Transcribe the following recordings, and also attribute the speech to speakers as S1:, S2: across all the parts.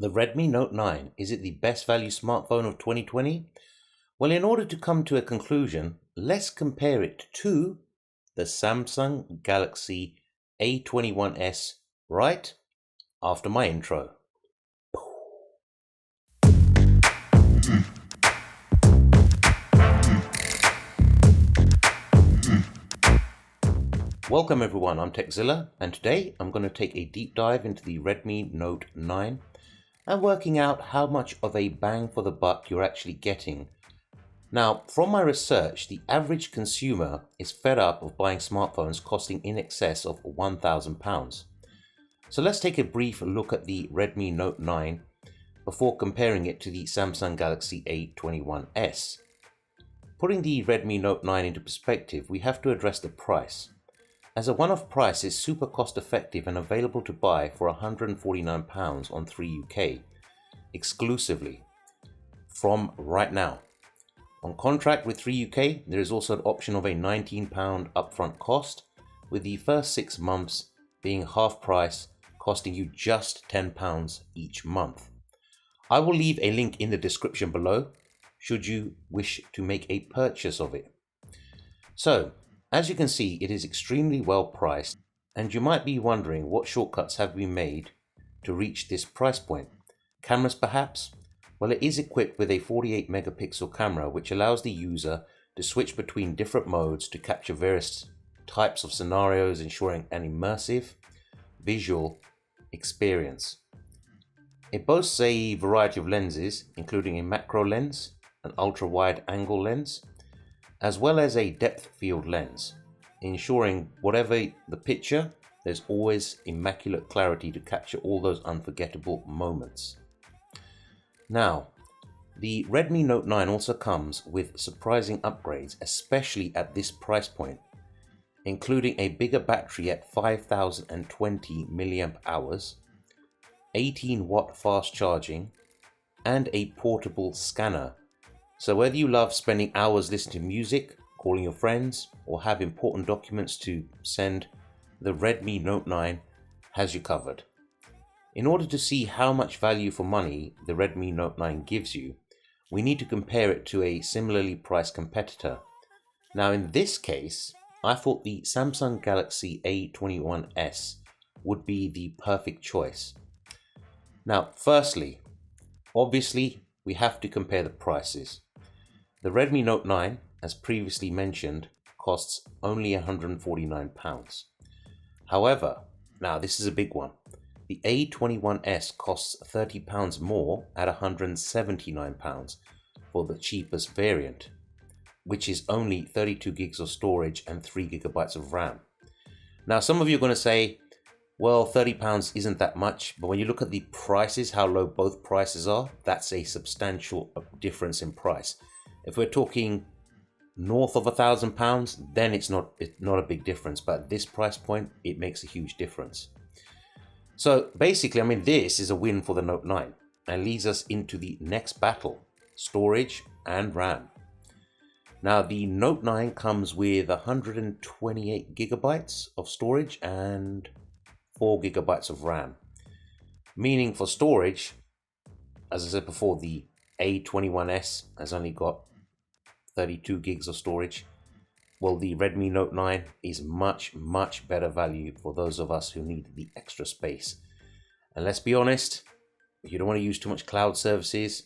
S1: The Redmi Note 9, is it the best value smartphone of 2020? Well, in order to come to a conclusion, let's compare it to the Samsung Galaxy A21s right after my intro. Welcome everyone, I'm Zilla, and today I'm going to take a deep dive into the Redmi Note 9 and working out how much of a bang for the buck you're actually getting. Now, from my research, the average consumer is fed up of buying smartphones costing in excess of £1,000. So let's take a brief look at the Redmi Note 9 before comparing it to the Samsung Galaxy A21s. Putting the Redmi Note 9 into perspective, we have to address the price. As a one-off price, it's super cost effective and available to buy for £149 on 3UK exclusively from right now. On contract with 3UK, there is also an option of a £19 upfront cost, with the first 6 months being half price, costing you just £10 each month. I will leave a link in the description below should you wish to make a purchase of it. So, as you can see, it is extremely well priced, and you might be wondering what shortcuts have been made to reach this price point. Cameras perhaps? Well, it is equipped with a 48 megapixel camera which allows the user to switch between different modes to capture various types of scenarios, ensuring an immersive visual experience. It boasts a variety of lenses, including a macro lens, an ultra-wide angle lens, as well as a depth field lens, ensuring whatever the picture, there's always immaculate clarity to capture all those unforgettable moments. Now, the Redmi Note 9 also comes with surprising upgrades, especially at this price point, including a bigger battery at 5020 mAh, 18-watt fast charging, and a portable scanner. So whether you love spending hours listening to music, calling your friends, or have important documents to send, the Redmi Note 9 has you covered. In order to see how much value for money the Redmi Note 9 gives you, we need to compare it to a similarly priced competitor. Now in this case, I thought the Samsung Galaxy A21s would be the perfect choice. Now firstly, obviously we have to compare the prices. The Redmi Note 9, as previously mentioned, costs only £149. However, now this is a big one. The A21s costs £30 more at £179 for the cheapest variant, which is only 32 gigs of storage and 3 gigabytes of RAM. Now some of you are going to say, well, £30 isn't that much, but when you look at the prices, how low both prices are, that's a substantial difference in price. If we're talking north of £1,000, then it's not a big difference, but at this price point, it makes a huge difference. So basically, I mean, this is a win for the Note 9 and leads us into the next battle, storage and RAM. Now, the Note 9 comes with 128 gigabytes of storage and 4 gigabytes of RAM, meaning for storage, as I said before, the A21s has only got 32 gigs of storage. Well, the Redmi Note 9 is much better value for those of us who need the extra space. And let's be honest, if you don't want to use too much cloud services,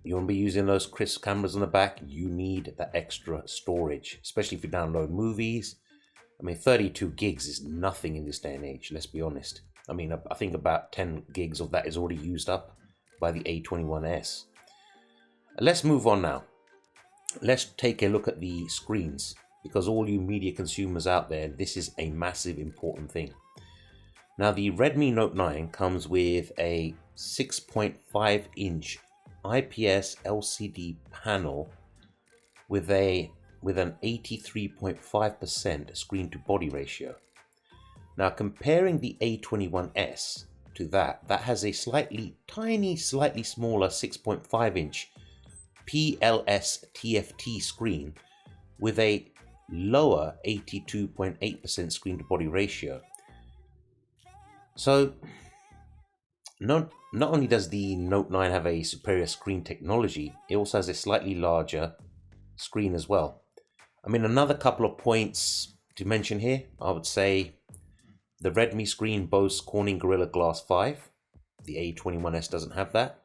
S1: you want to be using those crisp cameras on the back, you need that extra storage, especially if you download movies. I mean, 32 gigs is nothing in this day and age, let's be honest. I mean, I think about 10 gigs of that is already used up by the A21s. Let's move on now. Let's take a look at the screens, because all you media consumers out there, this is a massive important thing. Now the Redmi Note 9 comes with a 6.5 inch IPS LCD panel with an 83.5% screen to body ratio. Now comparing the A21s to that has a slightly smaller 6.5 inch PLS TFT screen with a lower 82.8% screen to body ratio. So not not only does the Note 9 have a superior screen technology, it also has a slightly larger screen as well. I mean, another couple of points to mention here, I would say the Redmi screen boasts Corning Gorilla Glass 5. The A21s doesn't have that.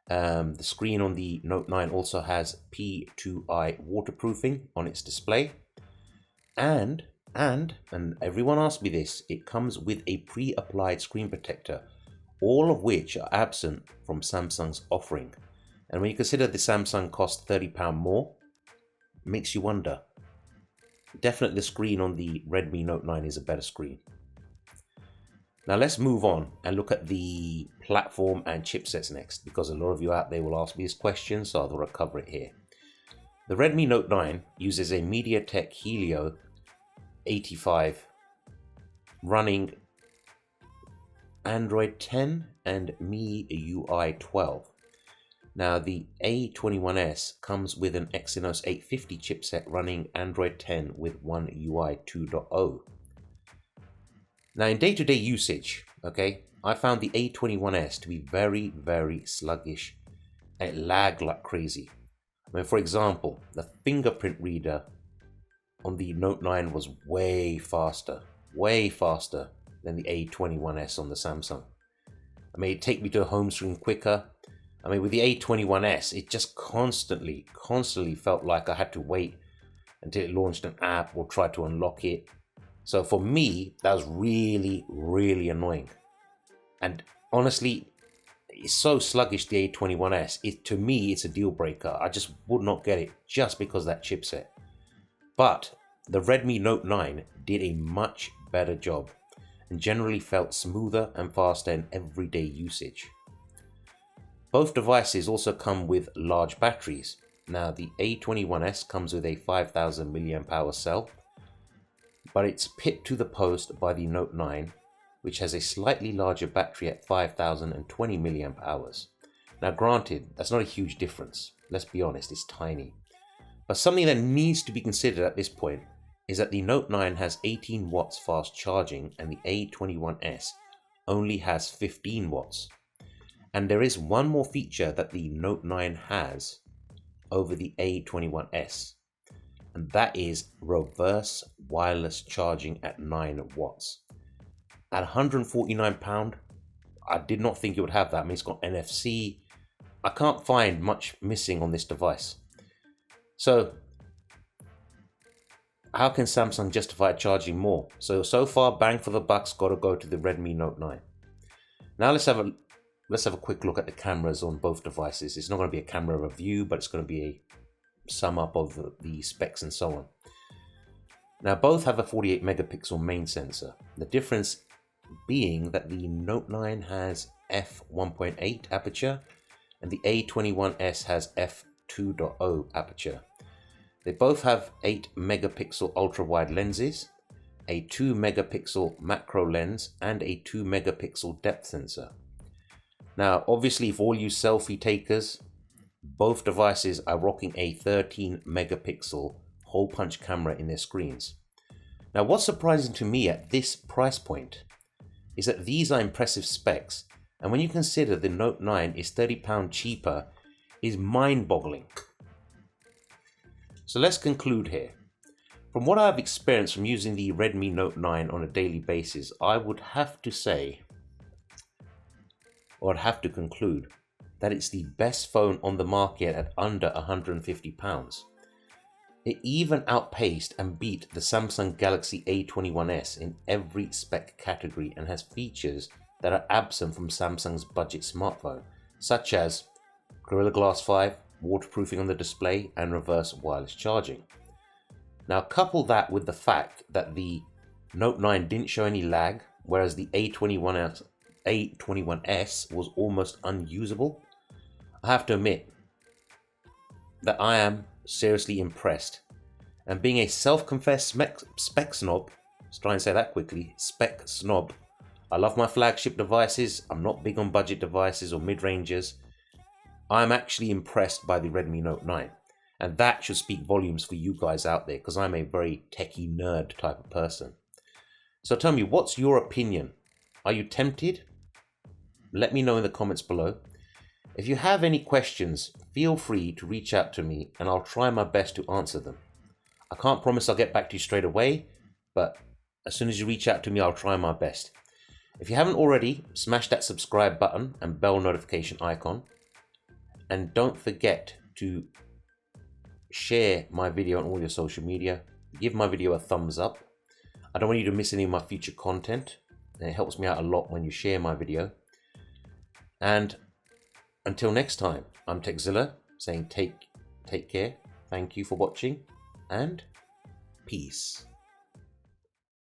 S1: The screen on the Note 9 also has P2i waterproofing on its display. And everyone asked me this, it comes with a pre-applied screen protector, all of which are absent from Samsung's offering. And when you consider the Samsung cost £30 more, it makes you wonder. Definitely the screen on the Redmi Note 9 is a better screen. Now let's move on and look at the platform and chipsets next, because a lot of you out there will ask me this question, so I'll cover it here. The Redmi Note 9 uses a MediaTek Helio 85 running Android 10 and MIUI 12. Now the A21s comes with an Exynos 850 chipset running Android 10 with One UI 2.0. Now in day-to-day usage, I found the A21s to be very, very sluggish and it lagged like crazy. I mean, for example, the fingerprint reader on the Note 9 was way faster than the A21s on the Samsung. I mean, it'd take me to a home screen quicker. I mean, with the A21s, it just constantly felt like I had to wait until it launched an app or tried to unlock it. So for me, that was really, really annoying. And honestly, it's so sluggish, the A21s. To me, it's a deal breaker. I just would not get it just because of that chipset. But the Redmi Note 9 did a much better job and generally felt smoother and faster in everyday usage. Both devices also come with large batteries. Now the A21s comes with a 5000 mAh cell, but it's pipped to the post by the Note 9, which has a slightly larger battery at 5020 mAh. Now granted, that's not a huge difference. Let's be honest, it's tiny. But something that needs to be considered at this point is that the Note 9 has 18 watts fast charging and the A21s only has 15 watts. And there is one more feature that the Note 9 has over the A21s, and that is reverse wireless charging at 9 watts. At £149, I did not think it would have that. I mean, it's got NFC. I can't find much missing on this device. So how can Samsung justify charging more? So far, bang for the buck's got to go to the Redmi Note 9. Now let's have a quick look at the cameras on both devices. It's not going to be a camera review, but it's going to be a sum up of the specs and so on. Now both have a 48 megapixel main sensor. The difference being that the Note 9 has f1.8 aperture and the A21s has f2.0 aperture. They both have 8 megapixel ultra wide lenses, a 2 megapixel macro lens and a 2 megapixel depth sensor. Now obviously, for all you selfie takers, both devices are rocking a 13 megapixel hole punch camera in their screens. Now what's surprising to me at this price point is that these are impressive specs, and when you consider the Note 9 is £30 cheaper, is mind-boggling. So let's conclude here. From what I've experienced from using the Redmi Note 9 on a daily basis, I would have to say, or I'd have to conclude, that it's the best phone on the market at under £150. It even outpaced and beat the Samsung Galaxy A21s in every spec category and has features that are absent from Samsung's budget smartphone, such as Gorilla Glass 5, waterproofing on the display, and reverse wireless charging. Now couple that with the fact that the Note 9 didn't show any lag, whereas the A21s was almost unusable. I have to admit that I am seriously impressed. And being a self-confessed spec snob, let's try and say that quickly, spec snob, I love my flagship devices. I'm not big on budget devices or mid-rangers. I'm actually impressed by the Redmi Note 9. And that should speak volumes for you guys out there, because I'm a very techie nerd type of person. So tell me, what's your opinion? Are you tempted? let me know in the comments below. If you have any questions, feel free to reach out to me and I'll try my best to answer them. I can't promise I'll get back to you straight away, but as soon as you reach out to me, I'll try my best. If you haven't already, smash that subscribe button and bell notification icon. And don't forget to share my video on all your social media. Give my video a thumbs up. I don't want you to miss any of my future content. And it helps me out a lot when you share my video. And until next time, I'm Zilla saying take care. Thank you for watching and peace.